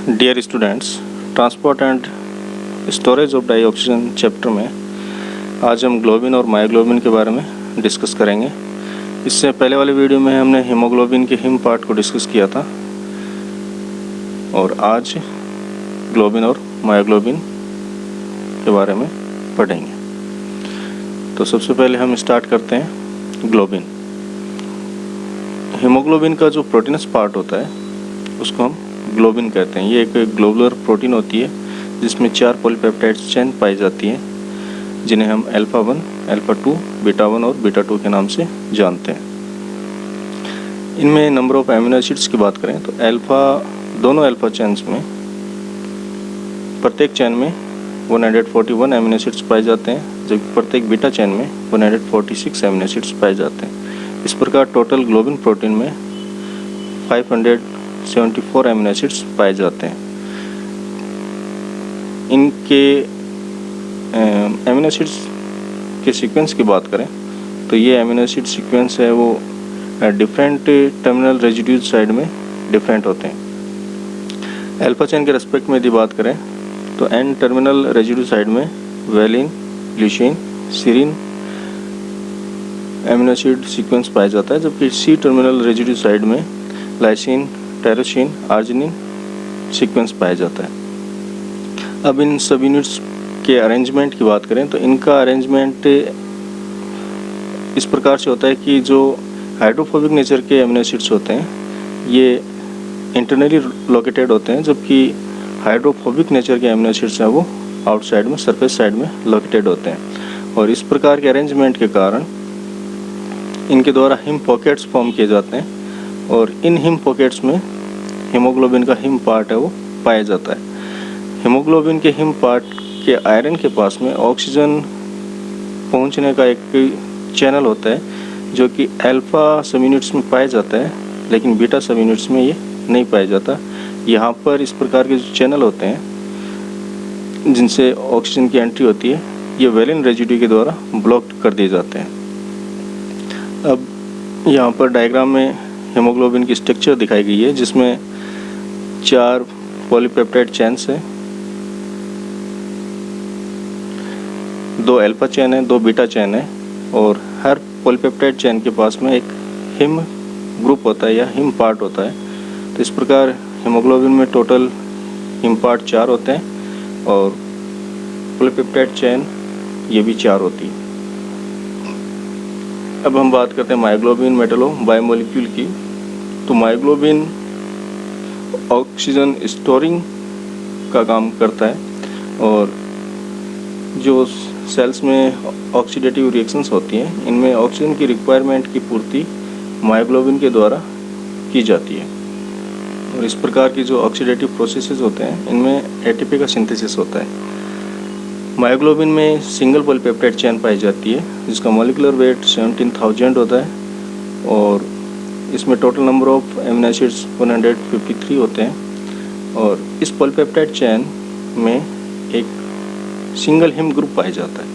Dear students, transport and storage of dioxygen chapter में आज हम ग्लोबिन और मायोग्लोबिन के बारे में डिस्कस करेंगे। इससे पहले वाले वीडियो में हमने हीमोग्लोबिन के हिम पार्ट को डिस्कस किया था और आज ग्लोबिन और मायोग्लोबिन के बारे में पढ़ेंगे। तो सबसे पहले हम स्टार्ट करते हैं ग्लोबिन। हीमोग्लोबिन का जो प्रोटीनस पार्ट होता है उसको हम ग्लोबिन कहते हैं। ये एक ग्लोबुलर प्रोटीन होती है जिसमें 4 पॉलीपेप्टाइड चेन पाई जाती हैं, जिन्हें हम अल्फा 1, अल्फा 2, बीटा 1 और बीटा 2 के नाम से जानते हैं। इनमें नंबर ऑफ एमिनो एसिड्स की बात करें तो दोनों अल्फा चेन्स में प्रत्येक चेन में 141 एमिनो एसिड्स पाए जाते हैं, जबकि प्रत्येक बीटा चेन में 146 एमिनो एसिड्स पाए जाते हैं। इस प्रकार टोटल ग्लोबिन प्रोटीन में 574 एमिनो एसिड्स पाए जाते हैं। इनके एमिनो एसिड्स के सीक्वेंस की बात करें तो ये एमिनो एसिड सीक्वेंस है वो डिफरेंट टर्मिनल रेजिड्यूज साइड में डिफरेंट होते हैं। अल्फा चेन के रेस्पेक्ट में यदि बात करें तो एन टर्मिनल रेजिड्यू साइड में valine, leucine, serine amino acid sequence पाया जाता है, जबकि सी टर्मिनल रेजिड्यू साइड में लाइसिन, टायरोसिन, आर्जिनिन सीक्वेंस पाया जाता है। अब इन सब यूनिट्स के अरेंजमेंट की बात करें तो इनका अरेंजमेंट इस प्रकार से होता है कि जो हाइड्रोफोबिक नेचर के एमिनो एसिड्स होते हैं ये इंटरनली लोकेटेड होते हैं, जबकि हाइड्रोफोबिक नेचर के एमिनो एसिड्स हैं वो आउटसाइड में, सरफेस साइड में लोकेटेड होते हैं। और इस प्रकार के अरेंजमेंट के कारण इनके द्वारा हिम पॉकेट्स फॉर्म किए जाते हैं और इन हिम पॉकेट्स में हीमोग्लोबिन का हिम पार्ट है वो पाया जाता है। हीमोग्लोबिन के हिम पार्ट के आयरन के पास में ऑक्सीजन पहुंचने का एक चैनल होता है जो कि अल्फा सब यूनिट्स में पाया जाता है, लेकिन बीटा सब यूनिट्स में ये नहीं पाया जाता। यहाँ पर इस प्रकार के जो चैनल होते हैं जिनसे ऑक्सीजन की एंट्री होती है ये वेलिन रेजिड्यू के द्वारा ब्लॉक कर दिए जाते हैं। अब यहाँ पर डायग्राम में हीमोग्लोबिन की स्ट्रक्चर दिखाई गई है जिसमें 4 पॉलीपेप्टाइड चेन्स हैं, 2 अल्फा चेन है, 2 बीटा चेन है और हर पॉलीपेप्टाइड चेन के पास में एक हिम ग्रुप होता है या हिम पार्ट होता है। तो इस प्रकार हीमोग्लोबिन में टोटल हिम पार्ट 4 होते हैं और पॉलीपेप्टाइड चेन ये भी 4 होती है। अब हम बात करते हैं मायोग्लोबिन मेटलो बायोमोलिक्यूल की। तो मायोग्लोबिन ऑक्सीजन स्टोरिंग का काम करता है और जो सेल्स में ऑक्सीडेटिव रिएक्शंस होती हैं इनमें ऑक्सीजन की रिक्वायरमेंट की पूर्ति मायोग्लोबिन के द्वारा की जाती है। और इस प्रकार की जो ऑक्सीडेटिव प्रोसेसेस होते हैं इनमें एटीपी का सिंथेसिस होता है। मायोग्लोबिन में सिंगल पॉलीपेप्टाइड चेन पाई जाती है जिसका मॉलिक्यूलर वेट 17,000 होता है और इसमें total number of amino acids 153 होते हैं। और इस पॉलीपेप्टाइड चेन में एक सिंगल हिम ग्रुप पाया जाता है।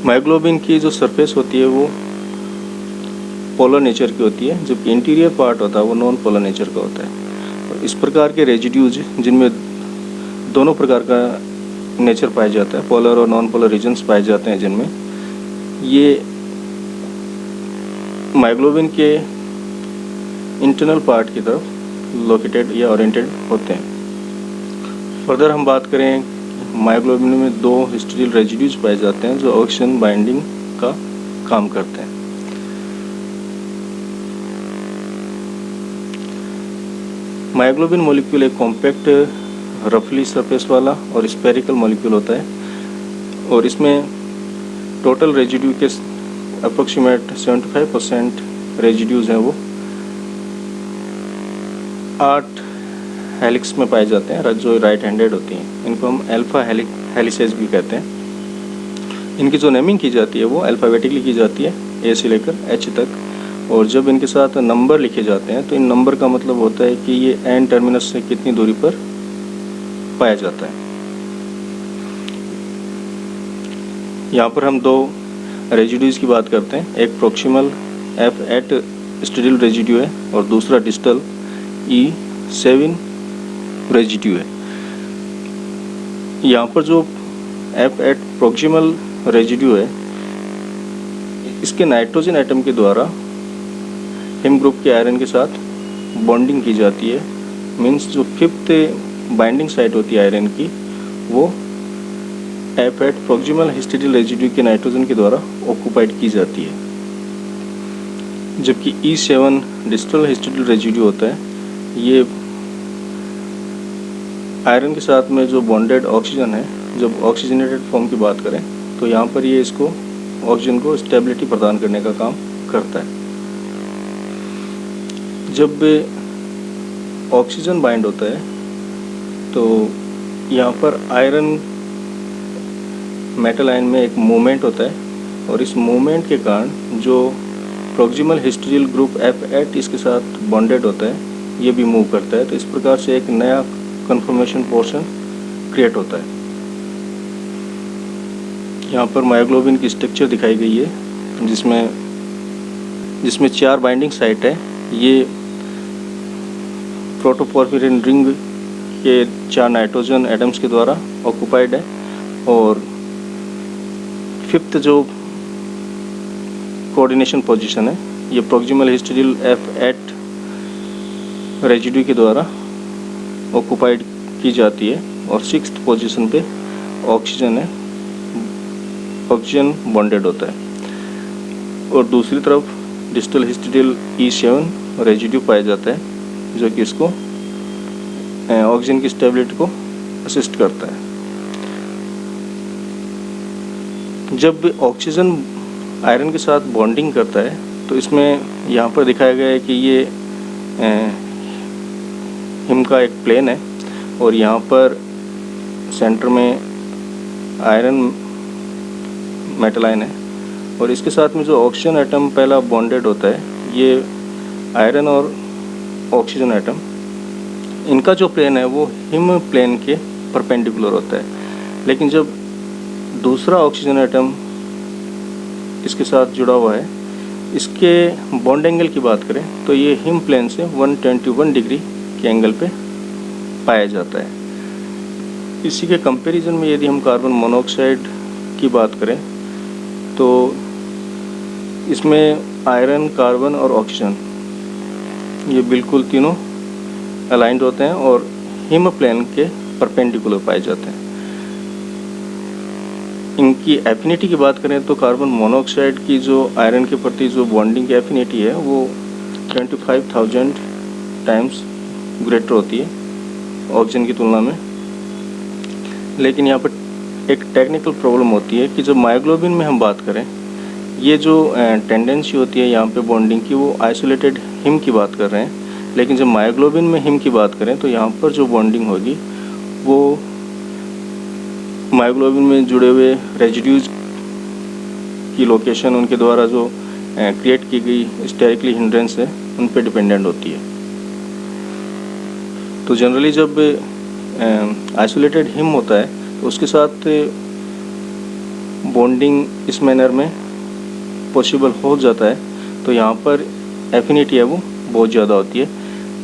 मायोग्लोबिन की जो सरफेस होती है वो पोलर नेचर की होती है, जबकि इंटीरियर पार्ट होता है वो नॉन पोलर नेचर का होता है। और इस प्रकार के रेजिड्यूज जिनमें दोनों प्रकार का नेचर पाया जाता है, पोलर और नॉन पोलर रीजन्स पाए जाते हैं, जिनमें ये मायोग्लोबिन के इंटरनल पार्ट की तरफ लोकेटेड या ओरिएंटेड होते हैं। फर्दर हम बात करें मायोग्लोबिन में 2 हिस्टिडाइल रेजिड्यूज पाए जाते हैं जो ऑक्सीजन बाइंडिंग का काम करते हैं। मायोग्लोबिन मॉलिक्यूल एक कॉम्पैक्ट रफली सरफेस वाला और स्फेरिकल मॉलिक्यूल होता है और इसमें टोटल रेजिड्यू के अप्रोक्सीमेट 75% रेजिड्यूज हैं वो 8 हेलिक्स में पाए जाते हैं जो राइट हैंडेड होती हैं। इनको हम अल्फा हेलिसेस भी कहते हैं। इनकी जो नेमिंग की जाती है वो अल्फ़ाबेटिकली की जाती है, ए से लेकर एच तक। और जब इनके साथ नंबर लिखे जाते हैं तो इन नंबर का मतलब होता है कि ये एन टर्मिनस से कितनी दूरी पर पाया जाता है। यहाँ पर हम 2 रेजिड्यूज की बात करते हैं। एक प्रोक्सिमल F8 स्टेरिल रेजिड्यू है और दूसरा डिस्टल E7 रेजिड्यू है। यहाँ पर जो F8 प्रॉक्सिमल रेजिड्यू है, इसके नाइट्रोजन एटम के द्वारा हिम ग्रुप के आयरन के साथ बॉन्डिंग की जाती है। मीन्स जो 5th बाइंडिंग साइट होती है आयरन की, वो F8 प्रॉक्सिमल हिस्टिडियल रेजिड्यू के नाइट्रोजन के द्वारा ऑक्युपाइड की जाती है। जबकि E7 डिस्टल हिस्टिडियल रेजिड्यू होता है, ये आयरन के साथ में जो बॉन्डेड ऑक्सीजन है, जब ऑक्सीजनेटेड फॉर्म की बात करें तो यहाँ पर ये इसको ऑक्सीजन को स्टेबिलिटी प्रदान करने का काम करता है। जब ऑक्सीजन बाइंड होता है तो यहाँ पर आयरन मेटल आयन में एक मूवमेंट होता है, और इस मूवमेंट के कारण जो प्रॉक्सिमल हिस्टिडियल ग्रुप F8 इसके साथ बॉन्डेड होता है, ये भी मूव करता है। तो इस प्रकार से एक नया कन्फर्मेशन पोर्शन क्रिएट होता है। यहाँ पर मायोग्लोबिन की स्ट्रक्चर दिखाई गई है, जिसमें 4 बाइंडिंग साइट है। ये प्रोटोपोर्फिरिन रिंग के 4 नाइट्रोजन एटम्स के द्वारा ऑक्युपाइड है, और 5th जो कोऑर्डिनेशन पोजीशन है, ये प्रॉक्सिमल हिस्टिडियल F8 रेजिड्यू के द्वारा ऑक्युपाइड की जाती है, और 6th पोजीशन पे ऑक्सीजन बॉन्डेड होता है। और दूसरी तरफ डिस्टल हिस्टिडियल E7 रेजिड्यू पाया जाता है, जो कि इसको ऑक्सीजन की स्टेबिलिटी को असिस्ट करता है। जब ऑक्सीजन आयरन के साथ बॉन्डिंग करता है तो इसमें यहाँ पर दिखाया गया है कि ये हिम का एक प्लेन है, और यहाँ पर सेंटर में आयरन मेटल आयन है, और इसके साथ में जो ऑक्सीजन एटम पहला बॉन्डेड होता है, ये आयरन और ऑक्सीजन एटम, इनका जो प्लेन है वो हिम प्लेन के परपेंडिकुलर होता है। लेकिन जब दूसरा ऑक्सीजन एटम इसके साथ जुड़ा हुआ है, इसके बॉन्ड एंगल की बात करें तो ये हिम प्लेन से 121 डिग्री के एंगल पे पाया जाता है। इसी के कंपैरिजन में यदि हम कार्बन मोनोऑक्साइड की बात करें तो इसमें आयरन, कार्बन और ऑक्सीजन ये बिल्कुल तीनों अलाइंड होते हैं और हिम प्लेन के परपेंडिकुलर पाए जाते हैं। इनकी एफिनिटी की बात करें तो कार्बन मोनोऑक्साइड की जो आयरन के प्रति जो बॉन्डिंग की एफिनिटी है वो 25,000 टाइम्स ग्रेटर होती है ऑक्सीजन की तुलना में। लेकिन यहाँ पर एक टेक्निकल प्रॉब्लम होती है कि जब मायोग्लोबिन में हम बात करें, ये जो टेंडेंसी होती है यहाँ पे बॉन्डिंग की, वो आइसोलेटेड हिम की बात कर रहे हैं। लेकिन जब मायोग्लोबिन में हिम की बात करें तो यहाँ पर जो बॉन्डिंग होगी वो मायोग्लोबिन में जुड़े हुए रेजिड्यूज की लोकेशन, उनके द्वारा जो क्रिएट की गई स्टेरिकली हिंड्रेंस है, उन पे डिपेंडेंट होती है। तो जनरली जब आइसोलेटेड हिम होता है तो उसके साथ बॉन्डिंग इस मैनर में पॉसिबल हो जाता है, तो यहाँ पर एफिनिटी है वो बहुत ज़्यादा होती है।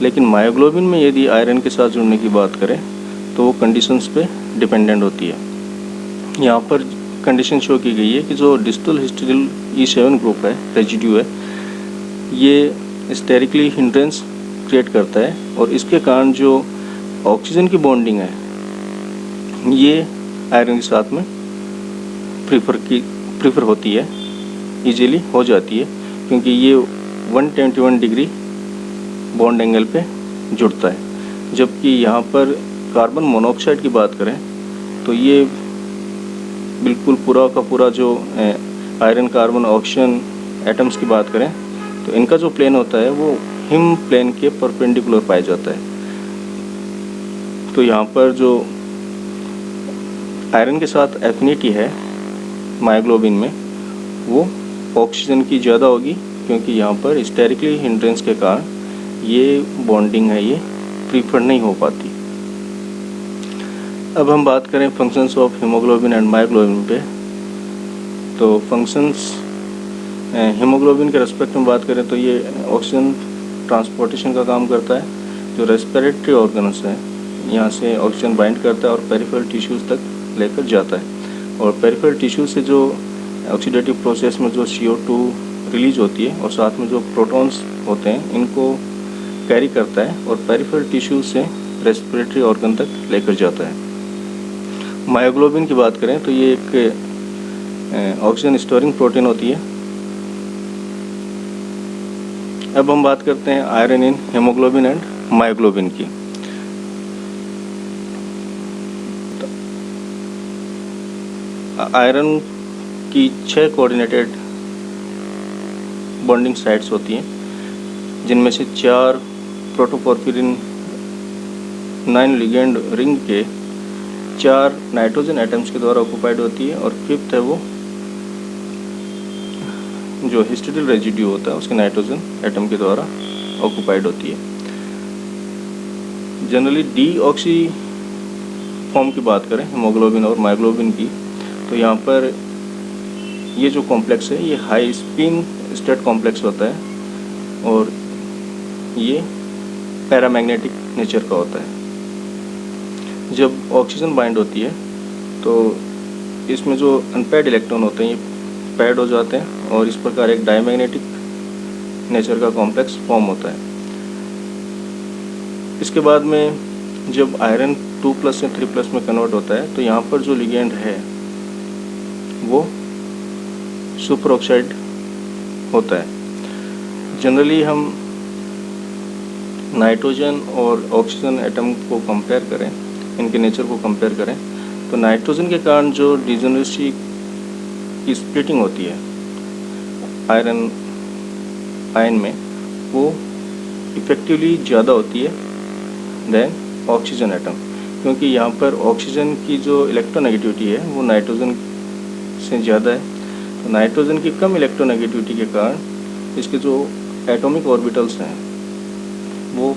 लेकिन मायोग्लोबिन में यदि आयरन के साथ जुड़ने की बात करें तो वो कंडीशंस पे डिपेंडेंट होती है। यहाँ पर कंडीशन शो की गई है कि जो डिस्टल हिस्टिडियल E7 ग्रुप है, रेजिड्यू है, ये स्टेरिकली हिंड्रेंस क्रिएट करता है, और इसके कारण जो ऑक्सीजन की बॉन्डिंग है ये आयरन के साथ में प्रीफर होती है, इजीली हो जाती है, क्योंकि ये 121 डिग्री बॉन्ड एंगल पे जुड़ता है। जबकि यहाँ पर कार्बन मोनोऑक्साइड की बात करें तो ये बिल्कुल पूरा का पूरा जो आयरन, कार्बन, ऑक्सीजन एटम्स की बात करें तो इनका जो प्लेन होता है वो हिम प्लेन के परपेंडिकुलर पाया जाता है। तो यहाँ पर जो आयरन के साथ एफिनिटी है मायोग्लोबिन में वो ऑक्सीजन की ज़्यादा होगी, क्योंकि यहाँ पर स्टेरिकली हिंड्रेंस के कारण ये बॉन्डिंग है ये प्रीफर नहीं हो पाती। अब हम बात करें functions of haemoglobin and myoglobin पे। तो फंक्शंस हीमोग्लोबिन के रेस्पेक्ट में बात करें तो ये ऑक्सीजन ट्रांसपोर्टेशन का काम करता है। जो रेस्पिरेटरी ऑर्गन्स हैं यहाँ से ऑक्सीजन बाइंड करता है और पेरिफेरल टिश्यूज़ तक लेकर जाता है। और पेरिफेरल टिश्यू से जो ऑक्सीडेटिव प्रोसेस में जो CO2 रिलीज होती है और साथ में जो प्रोटॉन्स होते हैं इनको कैरी करता है और पेरिफेरल टिश्यू से रेस्पिरेटरी ऑर्गन तक लेकर जाता है। मायोग्लोबिन की बात करें तो ये एक ऑक्सीजन स्टोरिंग प्रोटीन होती है। अब हम बात करते हैं iron in haemoglobin and myoglobin की। आयरन की 6 कोऑर्डिनेटेड बॉन्डिंग साइट्स होती हैं, जिनमें से 4 प्रोटोपोर्फिरिन 9 लिगेंड रिंग के 4 नाइट्रोजन एटम्स के द्वारा ऑक्युपाइड होती है और 5th है वो जो हिस्टिडिल रेजिड्यू होता है उसके नाइट्रोजन एटम के द्वारा ऑक्युपाइड होती है। जनरली डीऑक्सी फॉर्म की बात करें हेमोग्लोबिन और मायोग्लोबिन की, तो यहाँ पर ये जो कॉम्प्लेक्स है ये हाई स्पिन स्टेट कॉम्प्लेक्स होता है और ये पैरामैग्नेटिक नेचर का होता है। जब ऑक्सीजन बाइंड होती है तो इसमें जो अनपेयर्ड इलेक्ट्रॉन होते हैं ये पैड हो जाते हैं और इस प्रकार एक डायमैग्नेटिक नेचर का कॉम्प्लेक्स फॉर्म होता है। इसके बाद में जब आयरन 2+ से 3+ में कन्वर्ट होता है तो यहाँ पर जो लिगेंड है वो सुपर ऑक्साइड होता है। जनरली हम नाइट्रोजन और ऑक्सीजन एटम को कंपेयर करें, इनके नेचर को कंपेयर करें तो नाइट्रोजन के कारण जो डिजेनरेसी की स्प्लिटिंग होती है आयन में वो इफ़ेक्टिवली ज़्यादा होती है देन ऑक्सीजन एटम, क्योंकि यहाँ पर ऑक्सीजन की जो इलेक्ट्रोनेगेटिविटी है वो नाइट्रोजन से ज़्यादा है। तो नाइट्रोजन की कम इलेक्ट्रोनेगेटिविटी के कारण इसके जो एटॉमिक ऑर्बिटल्स हैं वो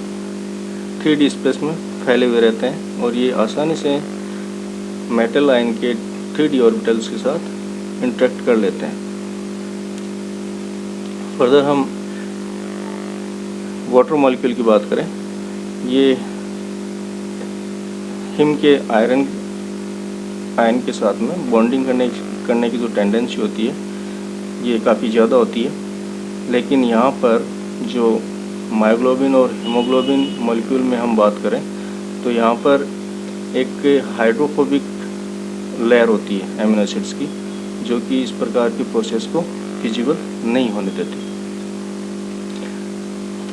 3D स्पेस में फैले हुए रहते हैं और ये आसानी से मेटल आयन के 3D ऑर्बिटल्स के साथ इंटरेक्ट कर लेते हैं। फर्दर हम वाटर मॉलिक्यूल की बात करें, ये हिम के आयन के साथ में बॉन्डिंग करने की जो टेंडेंसी होती है ये काफ़ी ज़्यादा होती है, लेकिन यहाँ पर जो मायोग्लोबिन और हीमोग्लोबिन मॉलिक्यूल में हम बात करें तो यहाँ पर एक हाइड्रोफोबिक लेयर होती है एमिनो एसिड्स की, जो कि इस प्रकार की प्रोसेस को फिजिबल नहीं होने देती।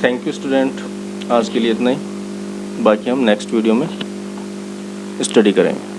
थैंक यू स्टूडेंट, आज के लिए इतना ही, बाकी हम नेक्स्ट वीडियो में स्टडी करेंगे।